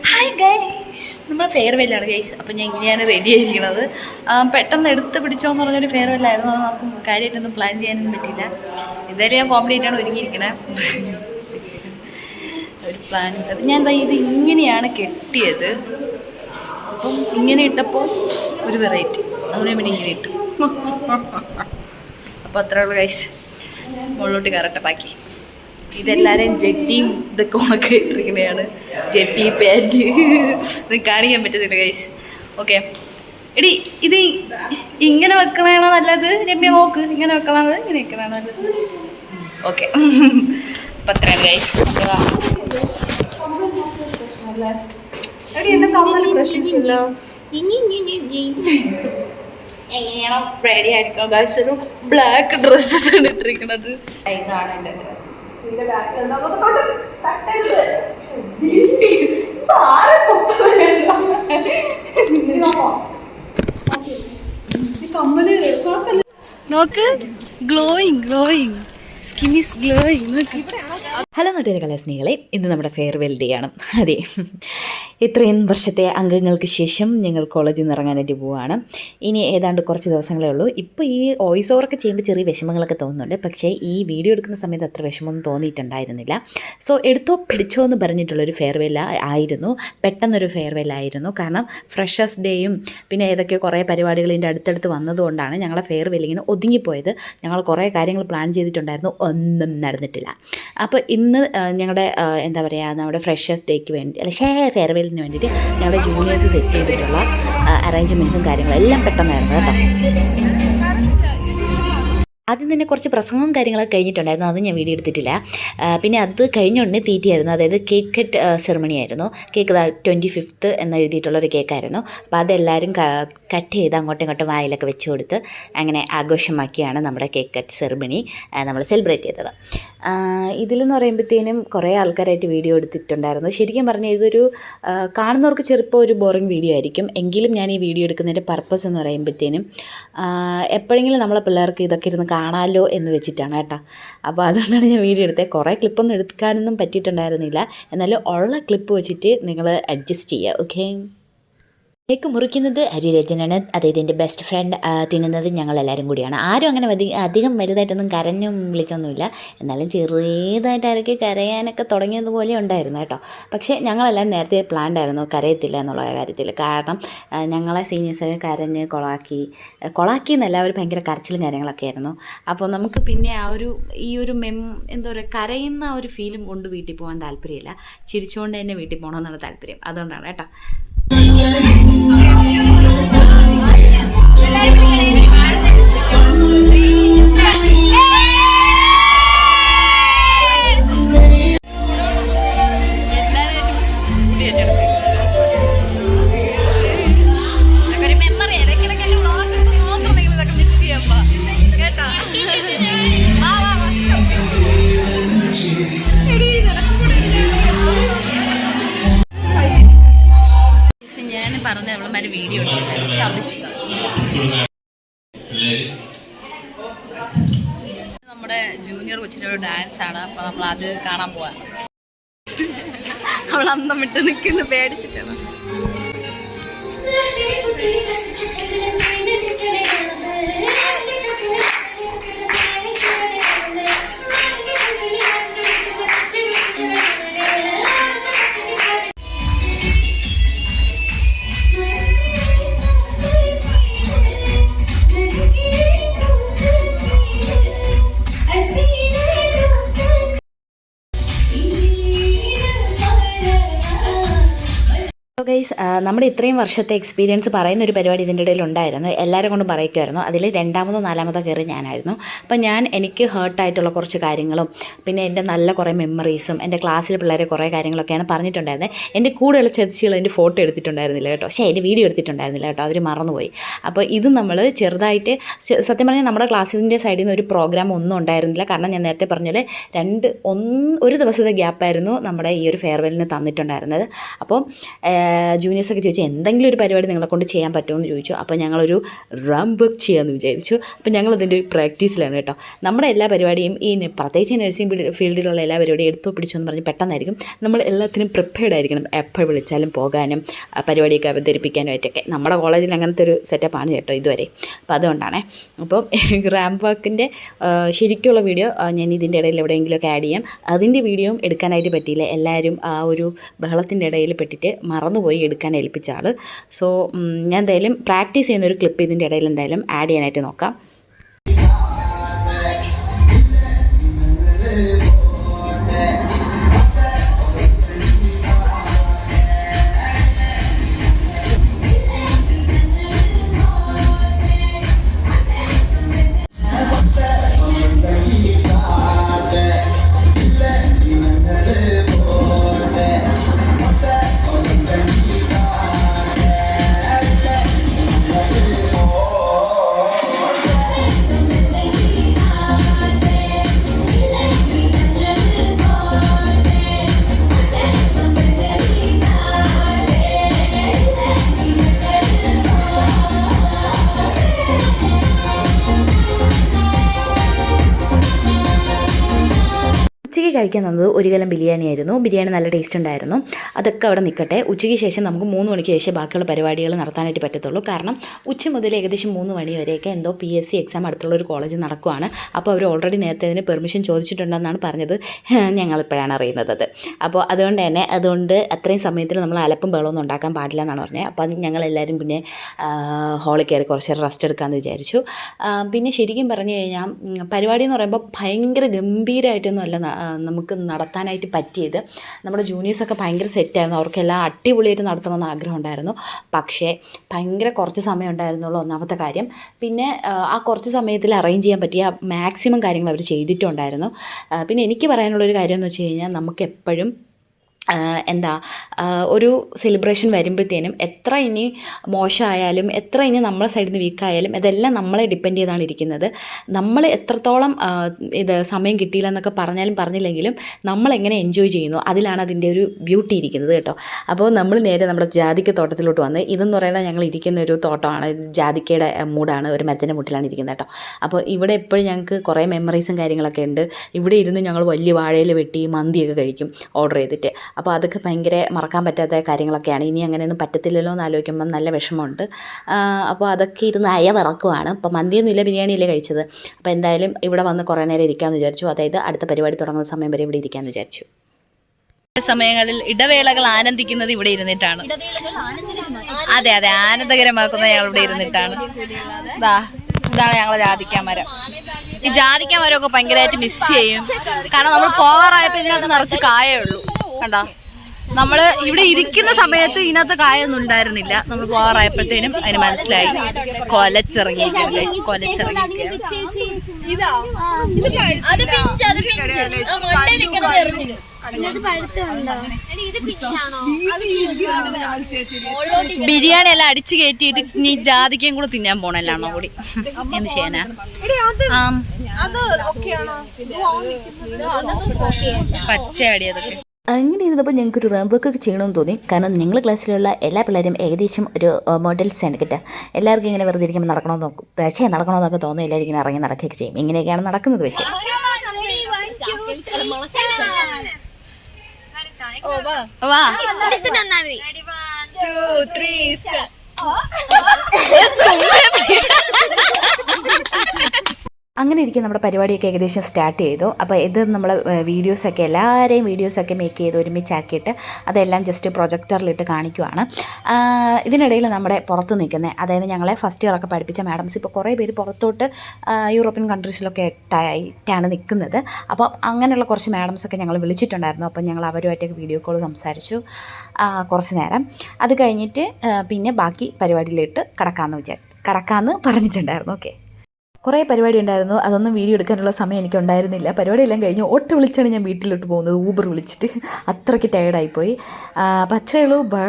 Hi guys, നമ്മൾ ഫെയർവെല്ലാണ് guys. അപ്പം ഞാൻ ഇങ്ങനെയാണ് റെഡി ആയിരിക്കുന്നത്. പെട്ടെന്ന് എടുത്ത് പിടിച്ചോന്ന് പറഞ്ഞൊരു ഫെയർവെല്ലായിരുന്നു. അത് നമുക്ക് കാര്യമായിട്ടൊന്നും പ്ലാൻ ചെയ്യാനൊന്നും പറ്റില്ല. ഇതായാലും ഞാൻ കോംപ്ലീറ്റ് ആയിട്ടാണ് ഒരുങ്ങിയിരിക്കണേ. ഒരു പ്ലാൻ അത് ഞാൻ എന്താ ഇത് ഇങ്ങനെയാണ് കെട്ടിയത്. അപ്പം ഇങ്ങനെ ഇട്ടപ്പോൾ ഒരു വെറൈറ്റി, അതുകൊണ്ട് ഞാൻ പിന്നെ ഇങ്ങനെ ഇട്ടു. അപ്പോൾ അത്രേ ഉള്ളൂ ഗൈസ്. മുകളിലോട്ട് കയറട്ടെ ബാക്കി. ഇതെല്ലാവരും ജെട്ടിയും ഇതൊക്കെ ഉണക്കെ ഇട്ടിരിക്കുന്നതാണ്. ജെട്ടി പാൻറ്റ് ഇത് കാണിക്കാൻ പറ്റത്തില്ല ഗൈസ്. ഓക്കെ എടി, ഇത് ഇങ്ങനെ വെക്കണതാണോ നല്ലത്? രമ്യ നോക്ക്, ഇങ്ങനെ വെക്കണത് ഇങ്ങനെ വെക്കണതാണോ നല്ലത്? ഓക്കെ, അപ്പം അത്രയാണ് ഗൈസ്. എങ്ങനെയാണോ റെഡി ആയിരിക്കണം ഗൈസ്. ഒരു ബ്ലാക്ക് ഡ്രസ്സസ് ആണ് ഇട്ടിരിക്കുന്നത്. ഇതാണ് എൻ്റെ ഡ്രസ്സ്. നോക്ക്, glowing glowing skin is glowing. Hello നാട്ടുകാരെ, കലാസ്നേഹികളെ, ഇന്ന് നമ്മുടെ ഫെയർവെൽ ഡേ ആണ്. അതെ, ഇത്രയും വർഷത്തെ അംഗങ്ങൾക്ക് ശേഷം ഞങ്ങൾ കോളേജിൽ നിന്ന് ഇറങ്ങാനായിട്ട് പോവുകയാണ്. ഇനി ഏതാണ്ട് കുറച്ച് ദിവസങ്ങളേ ഉള്ളൂ. ഇപ്പോൾ ഈ വോയിസ് ഓവറൊക്കെ ചെയ്യുമ്പോൾ ചെറിയ വിഷമങ്ങളൊക്കെ തോന്നുന്നുണ്ട്. പക്ഷേ ഈ വീഡിയോ എടുക്കുന്ന സമയത്ത് അത്ര വിഷമമൊന്നും തോന്നിയിട്ടുണ്ടായിരുന്നില്ല. സോ എടുത്തോ പിടിച്ചോ എന്ന് പറഞ്ഞിട്ടുള്ളൊരു ഫെയർവെൽ ആയിരുന്നു. പെട്ടെന്നൊരു ഫെയർവെൽ ആയിരുന്നു. കാരണം ഫ്രഷേഴ്സ് ഡേയും പിന്നെ ഏതൊക്കെ കുറേ പരിപാടികൾ ഇതിൻ്റെ അടുത്തടുത്ത് വന്നതുകൊണ്ടാണ് ഞങ്ങളുടെ ഫെയർവെല്ലിങ്ങിന് ഒതുങ്ങിപ്പോയത്. ഞങ്ങൾ കുറേ കാര്യങ്ങൾ പ്ലാൻ ചെയ്തിട്ടുണ്ടായിരുന്നു, ഒന്നും നടന്നിട്ടില്ല. അപ്പോൾ ഇന്ന് ഞങ്ങളുടെ എന്താ പറയുക, നമ്മുടെ ഫ്രഷേഴ്സ് ഡേക്ക് വേണ്ടി ഫെയർവെല്ലിന് വേണ്ടിയിട്ട് ഞങ്ങളുടെ ജൂനിയേഴ്സ് സെറ്റ് ചെയ്തിട്ടുള്ള അറേഞ്ച്മെൻറ്റ്സും കാര്യങ്ങളും എല്ലാം പെട്ടെന്നായിരുന്നു കേട്ടോ. ആദ്യം തന്നെ കുറച്ച് പ്രസംഗവും കാര്യങ്ങളൊക്കെ കഴിഞ്ഞിട്ടുണ്ടായിരുന്നു, അത് ഞാൻ വീഡിയോ എടുത്തിട്ടില്ല. പിന്നെ അത് കഴിഞ്ഞ ഉടനെ തീറ്റിയായിരുന്നു, അതായത് കേക്ക് കട്ട് സെറിമണി ആയിരുന്നു. കേക്ക് 25th എന്ന് എഴുതിയിട്ടുള്ളൊരു കേക്കായിരുന്നു. അപ്പോൾ അതെല്ലാവരും കട്ട് ചെയ്ത് അങ്ങോട്ടും ഇങ്ങോട്ടും വായിലൊക്കെ വെച്ച് കൊടുത്ത് അങ്ങനെ ആഘോഷമാക്കിയാണ് നമ്മുടെ കേക്ക് കട്ട് സെറിമണി നമ്മൾ സെലിബ്രേറ്റ് ചെയ്തത്. ഇതിലെന്ന് പറയുമ്പോഴത്തേനും കുറേ ആൾക്കാരായിട്ട് വീഡിയോ എടുത്തിട്ടുണ്ടായിരുന്നു. ശരിക്കും പറഞ്ഞാൽ ഇതൊരു കാണുന്നവർക്ക് ചിലപ്പോൾ ഒരു ബോറിംഗ് വീഡിയോ ആയിരിക്കും. എങ്കിലും ഞാൻ ഈ വീഡിയോ എടുക്കുന്നതിൻ്റെ പർപ്പസ് എന്ന് പറയുമ്പോഴത്തേനും എപ്പോഴെങ്കിലും നമ്മളെ പിള്ളേർക്ക് ഇതൊക്കെ ഇരുന്ന് കാണാമല്ലോ എന്ന് വെച്ചിട്ടാണ് കേട്ടോ. അപ്പോൾ അതുകൊണ്ടാണ് ഞാൻ വീഡിയോ എടുത്തത്. കുറേ ക്ലിപ്പൊന്നും എടുക്കാനൊന്നും പറ്റിയിട്ടുണ്ടായിരുന്നില്ല, എന്നാലും ഉള്ള ക്ലിപ്പ് വെച്ചിട്ട് നിങ്ങൾ അഡ്ജസ്റ്റ് ചെയ്യുക. ഓക്കെ, കേക്ക് മുറിക്കുന്നത് ഹരിരജനാണ്, അതായത് എൻ്റെ ബെസ്റ്റ് ഫ്രണ്ട്. തിന്നുന്നത് ഞങ്ങളെല്ലാവരും കൂടിയാണ്. ആരും അങ്ങനെ അധികം വലുതായിട്ടൊന്നും കരഞ്ഞും വിളിച്ചൊന്നുമില്ല. എന്നാലും ചെറിയതായിട്ട് ആരൊക്കെ കരയാനൊക്കെ തുടങ്ങിയതുപോലെ ഉണ്ടായിരുന്നു കേട്ടോ. പക്ഷേ ഞങ്ങളെല്ലാം നേരത്തെ പ്ലാൻഡ് ആയിരുന്നു കരയത്തില്ല എന്നുള്ള കാര്യത്തിൽ. കാരണം ഞങ്ങളെ സീനിയേഴ്സൊക്കെ കരഞ്ഞ് കൊളാക്കി എന്നല്ല, അവർ ഭയങ്കര കരച്ചിലും കാര്യങ്ങളൊക്കെ ആയിരുന്നു. അപ്പോൾ നമുക്ക് പിന്നെ ഈ ഒരു എന്താ പറയുക, കരയുന്ന ആ ഒരു ഫീലും കൊണ്ട് വീട്ടിൽ പോകാൻ താല്പര്യമില്ല. ചിരിച്ചുകൊണ്ട് തന്നെ വീട്ടിൽ പോകണമെന്നാണ് താല്പര്യം. അതുകൊണ്ടാണ് കേട്ടോ. പറഞ്ഞ അവളമാര് വീഡിയോ ചതിച്ച്. നമ്മുടെ ജൂനിയർ കൊച്ചിൻ്റെ ഒരു ഡാൻസ് ആണ്. അപ്പോൾ നമ്മൾ അത് കാണാൻ പോവാണ്. അവൾ അന്തം വിട്ട് നിൽക്കുന്ന പേടിച്ചിട്ടാണ്. ഗൈസ്, നമ്മുടെ ഇത്രയും വർഷത്തെ എക്സ്പീരിയൻസ് പറയുന്ന ഒരു പരിപാടി ഇതിൻ്റെ ഇടയിൽ ഉണ്ടായിരുന്നു. എല്ലാവരും കൊണ്ടും പറയിക്കുമായിരുന്നു. അതിൽ രണ്ടാമതോ നാലാമതോ കയറി ഞാനായിരുന്നു. അപ്പം എനിക്ക് ഹേർട്ടായിട്ടുള്ള കുറച്ച് കാര്യങ്ങളും പിന്നെ എൻ്റെ നല്ല കുറേ മെമ്മറീസും എൻ്റെ ക്ലാസ്സിലെ പിള്ളേരെ കുറേ കാര്യങ്ങളൊക്കെയാണ് പറഞ്ഞിട്ടുണ്ടായിരുന്നത്. എൻ്റെ കൂടെയുള്ള ചതിച്ചുകൾ എൻ്റെ ഫോട്ടോ എടുത്തിട്ടുണ്ടായിരുന്നില്ല കേട്ടോ. എൻ്റെ വീഡിയോ എടുത്തിട്ടുണ്ടായിരുന്നില്ല കേട്ടോ, അവർ മറന്നുപോയി. അപ്പോൾ ഇത് നമ്മൾ ചെറുതായിട്ട്, സത്യം പറഞ്ഞാൽ നമ്മുടെ ക്ലാസ്സിൻ്റെ സൈഡിൽ നിന്ന് ഒരു പ്രോഗ്രാം ഒന്നും ഉണ്ടായിരുന്നില്ല. കാരണം ഞാൻ നേരത്തെ പറഞ്ഞാൽ ഒരു ദിവസത്തെ ഗ്യാപ്പായിരുന്നു നമ്മുടെ ഈ ഒരു ഫെയർവെല്ലിന് തന്നിട്ടുണ്ടായിരുന്നത്. അപ്പോൾ ജൂനിയേഴ്സൊക്കെ ചോദിച്ചു എന്തെങ്കിലും ഒരു പരിപാടി നിങ്ങളെ കൊണ്ട് ചെയ്യാൻ പറ്റുമെന്ന് ചോദിച്ചു. അപ്പോൾ ഞങ്ങളൊരു റാമ്പ് വർക്ക് ചെയ്യാമെന്ന് വിചാരിച്ചു. അപ്പോൾ ഞങ്ങളതിൻ്റെ ഒരു പ്രാക്ടീസിലാണ് കേട്ടോ. നമ്മുടെ എല്ലാ പരിപാടിയും പ്രത്യേകിച്ച് നഴ്സിംഗ് ഫീൽഡിലുള്ള എല്ലാ പരിപാടിയും എടുത്തോ പിടിച്ചോന്ന് പറഞ്ഞ് പെട്ടെന്നായിരിക്കും. നമ്മൾ എല്ലാത്തിനും പ്രിപ്പയർഡ് ആയിരിക്കണം, എപ്പോൾ വിളിച്ചാലും പോകാനും പരിപാടിയൊക്കെ അവതരിപ്പിക്കാനും ആയിട്ടൊക്കെ. നമ്മുടെ കോളേജിൽ അങ്ങനത്തെ ഒരു സെറ്റപ്പാണ് കേട്ടോ ഇതുവരെ. അപ്പോൾ അതുകൊണ്ടാണ്. അപ്പോൾ റാമ്പ് വർക്കിൻ്റെ ശരിക്കുള്ള വീഡിയോ ഞാൻ ഇതിൻ്റെ ഇടയിൽ എവിടെയെങ്കിലുമൊക്കെ ആഡ് ചെയ്യാം. അതിൻ്റെ വീഡിയോയും എടുക്കാനായിട്ട് പറ്റിയില്ല. എല്ലാവരും ആ ഒരു ബഹളത്തിൻ്റെ ഇടയിൽ പെട്ടിട്ട് മറന്നുപോയി എടുക്കാൻ ഏൽപ്പിച്ച ആൾ. സോ ഞാൻ എന്തായാലും പ്രാക്ടീസ് ചെയ്യുന്നൊരു ക്ലിപ്പ് ഇതിൻ്റെ ഇടയിൽ എന്തായാലും ആഡ് ചെയ്യാനായിട്ട് നോക്കാം. ഉച്ചയ്ക്ക് കഴിക്കാൻ തന്നത് ഒരു കലം ബിരിയാണി ആയിരുന്നു. ബിരിയാണി നല്ല ടേസ്റ്റ് ഉണ്ടായിരുന്നു. അതൊക്കെ അവിടെ നിൽക്കട്ടെ. ഉച്ചയ്ക്ക് ശേഷം നമുക്ക് 3 മണിക്ക് ശേഷം ബാക്കിയുള്ള പരിപാടികൾ നടത്താനായിട്ട് പറ്റത്തുള്ളൂ. കാരണം ഉച്ച മുതൽ ഏകദേശം 3 മണി വരെയൊക്കെ എന്തോ PSC എക്സാം അടുത്തുള്ള ഒരു കോളേജിൽ നടക്കുവാണ്. അപ്പോൾ അവർ ഓൾറെഡി നേരത്തെ അതിന് പെർമിഷൻ ചോദിച്ചിട്ടുണ്ടെന്നാണ് പറഞ്ഞത്. ഞങ്ങളിപ്പോഴാണ് അറിയുന്നത് അത്. അപ്പോൾ അതുകൊണ്ട് അത്രയും സമയത്തിൽ നമ്മൾ അലപ്പും ബഹളമൊന്നും ഉണ്ടാക്കാൻ പാടില്ല എന്നാണ് പറഞ്ഞത്. അപ്പോൾ അത് ഞങ്ങളെല്ലാവരും പിന്നെ ഹോളിൽ കയറി കുറച്ച് നേരം റെസ്റ്റ് എടുക്കാമെന്ന് വിചാരിച്ചു. പിന്നെ ശരിക്കും പറഞ്ഞു കഴിഞ്ഞാൽ പരിപാടി എന്ന് പറയുമ്പോൾ ഭയങ്കര ഗംഭീരമായിട്ടൊന്നും അല്ല നമുക്ക് നടത്താനായിട്ട് പറ്റിയത്. നമ്മുടെ ജൂനിയേഴ്സൊക്കെ ഭയങ്കര സെറ്റായിരുന്നു. അവർക്കെല്ലാം അടിപൊളിയായിട്ട് നടത്തണമെന്ന് ആഗ്രഹം ഉണ്ടായിരുന്നു. പക്ഷേ ഭയങ്കര കുറച്ച് സമയം ഉണ്ടായിരുന്നുള്ളൂ ഒന്നാമത്തെ കാര്യം. പിന്നെ ആ കുറച്ച് സമയത്തിൽ അറേഞ്ച് ചെയ്യാൻ പറ്റിയ മാക്സിമം കാര്യങ്ങൾ അവർ ചെയ്തിട്ടുണ്ടായിരുന്നു. പിന്നെ എനിക്ക് പറയാനുള്ളൊരു കാര്യം എന്ന് വെച്ച് കഴിഞ്ഞാൽ നമുക്കെപ്പോഴും ഒരു സെലിബ്രേഷൻ വരുമ്പോഴത്തേനും എത്ര ഇനി മോശമായാലും എത്ര ഇനി നമ്മളെ സൈഡിൽ നിന്ന് വീക്കായാലും ഇതെല്ലാം നമ്മളെ ഡിപ്പെൻഡ് ചെയ്താണ് ഇരിക്കുന്നത്. നമ്മൾ എത്രത്തോളം ഇത് സമയം കിട്ടിയില്ല എന്നൊക്കെ പറഞ്ഞില്ലെങ്കിലും നമ്മളെങ്ങനെ എൻജോയ് ചെയ്യുന്നു അതിലാണ് അതിൻ്റെ ഒരു ബ്യൂട്ടി ഇരിക്കുന്നത് കേട്ടോ. അപ്പോൾ നമ്മൾ നേരെ നമ്മുടെ ജാതിക്ക തോട്ടത്തിലോട്ട് വന്ന് ഇതെന്ന് പറയുന്നത് ഞങ്ങൾ ഇരിക്കുന്ന ഒരു തോട്ടമാണ്. ജാതിക്കയുടെ മൂടാണ്, ഒരു മരത്തിൻ്റെ മുട്ടിലാണ് ഇരിക്കുന്നത് കേട്ടോ. അപ്പോൾ ഇവിടെ എപ്പോഴും ഞങ്ങൾക്ക് കുറേ മെമ്മറീസും കാര്യങ്ങളൊക്കെ ഉണ്ട്. ഇവിടെ ഇരുന്ന് ഞങ്ങൾ വലിയ വാഴയിൽ വെട്ടി മന്തിയൊക്കെ കഴിക്കും ഓർഡർ ചെയ്തിട്ട്. അപ്പോൾ അതൊക്കെ ഭയങ്കര മറക്കാൻ പറ്റാത്ത കാര്യങ്ങളൊക്കെയാണ്. ഇനി അങ്ങനെയൊന്നും പറ്റത്തില്ലല്ലോ എന്ന് ആലോചിക്കുമ്പം നല്ല വിഷമമുണ്ട്. അപ്പോൾ അതൊക്കെ ഇരുന്ന് അയവിറക്കുവാണ്. അപ്പോൾ മന്തിയൊന്നുമില്ല, ബിരിയാണിയല്ലേ കഴിച്ചത്. അപ്പോൾ എന്തായാലും ഇവിടെ വന്ന് കുറേ നേരം ഇരിക്കാമെന്ന് വിചാരിച്ചു. അതായത് അടുത്ത പരിപാടി തുടങ്ങുന്ന സമയം വരെ ഇവിടെ ഇരിക്കാമെന്ന് വിചാരിച്ചു. സമയങ്ങളിൽ ഇടവേളകൾ ആനന്ദിക്കുന്നത് ഇവിടെ ഇരുന്നിട്ടാണ്. അതെ, ആനന്ദകരമാക്കുന്നത് ഞങ്ങൾ ഇവിടെ ഇരുന്നിട്ടാണ്. ഇതാണ് ഞങ്ങളെ ജാതിക്കാമരം. ഈ ജാതിക്കാമരമൊക്കെ ഭയങ്കരമായിട്ട് മിസ് ചെയ്യും. കാരണം നമ്മൾ പോകാറായപ്പോൾ ഇതിനകത്ത് നിറച്ച് കായേ ഉള്ളൂ. കണ്ടോ, നമ്മൾ ഇവിടെ ഇരിക്കുന്ന സമയത്ത് ഇതിനകത്ത് കായൊന്നും ഉണ്ടായിരുന്നില്ല. നമ്മൾ പോകാറായപ്പോഴത്തേനും അതിന് മനസ്സിലായി. കൊലച്ചിറങ്ങി. ബിരിയാണി എല്ലാം അടിച്ചു കയറ്റിയിട്ട് നീ ജാതിക്കയും കൂടെ തിന്നാൻ പോണല്ലാണോ കൂടി? എന്ത് ചെയ്യാനാ? പച്ചയടി അതൊക്കെ. അങ്ങനെ ഇരുന്നപ്പോൾ ഞങ്ങൾക്കൊരു റാമ്പ് വർക്ക് ചെയ്യണമെന്ന് തോന്നി. കാരണം ഞങ്ങൾ ക്ലാസ്സിലുള്ള എല്ലാ പിള്ളേരും ഏകദേശം ഒരു മോഡൽസാണ് കേട്ടോ. എല്ലാവർക്കും ഇങ്ങനെ വെറുതെ ഇരിക്കുമ്പോൾ നടക്കണമെന്നൊക്കെ തോന്നും. എല്ലാവരും ഇങ്ങനെ ഇറങ്ങി നടക്കുകയൊക്കെ ചെയ്യും. ഇങ്ങനെയൊക്കെയാണ് നടക്കുന്നത്. പക്ഷേ അങ്ങനെ ഇരിക്കും നമ്മുടെ പരിപാടിയൊക്കെ ഏകദേശം സ്റ്റാർട്ട് ചെയ്തു. അപ്പോൾ ഇത് നമ്മൾ വീഡിയോസൊക്കെ എല്ലാവരെയും വീഡിയോസൊക്കെ മേക്ക് ചെയ്ത് ഒരുമിച്ചാക്കിയിട്ട് അതെല്ലാം ജസ്റ്റ് പ്രൊജക്ടറിലിട്ട് കാണിക്കുവാണ്. ഇതിനിടയിൽ നമ്മുടെ പുറത്ത് നിൽക്കുന്നത്, അതായത് ഞങ്ങളെ ഫസ്റ്റ് ഇയറൊക്കെ പഠിപ്പിച്ച മാഡംസ് ഇപ്പോൾ കുറേ പേര് പുറത്തോട്ട് യൂറോപ്യൻ കൺട്രീസിലൊക്കെ ആയിട്ടാണ് നിൽക്കുന്നത്. അപ്പോൾ അങ്ങനെയുള്ള കുറച്ച് മാഡംസൊക്കെ ഞങ്ങൾ വിളിച്ചിട്ടുണ്ടായിരുന്നു. അപ്പോൾ ഞങ്ങൾ അവരുമായിട്ടൊക്കെ വീഡിയോ കോൾ സംസാരിച്ചു കുറച്ച് നേരം. അത് കഴിഞ്ഞിട്ട് പിന്നെ ബാക്കി പരിപാടിയിലിട്ട് കടക്കാമെന്ന് പറഞ്ഞിട്ടുണ്ടായിരുന്നു. ഓക്കെ, കുറേ പരിപാടി ഉണ്ടായിരുന്നു. അതൊന്നും വീഡിയോ എടുക്കാനുള്ള സമയം എനിക്കുണ്ടായിരുന്നില്ല. പരിപാടിയെല്ലാം കഴിഞ്ഞ് ഓട്ടോ വിളിച്ചാണ് ഞാൻ വീട്ടിലോട്ട് പോകുന്നത്, ഊബർ വിളിച്ചിട്ട്. അത്രയ്ക്ക് ടയേർഡായിപ്പോയി. അപ്പോൾ അത്രയേ ഉള്ളൂ. ബൈ.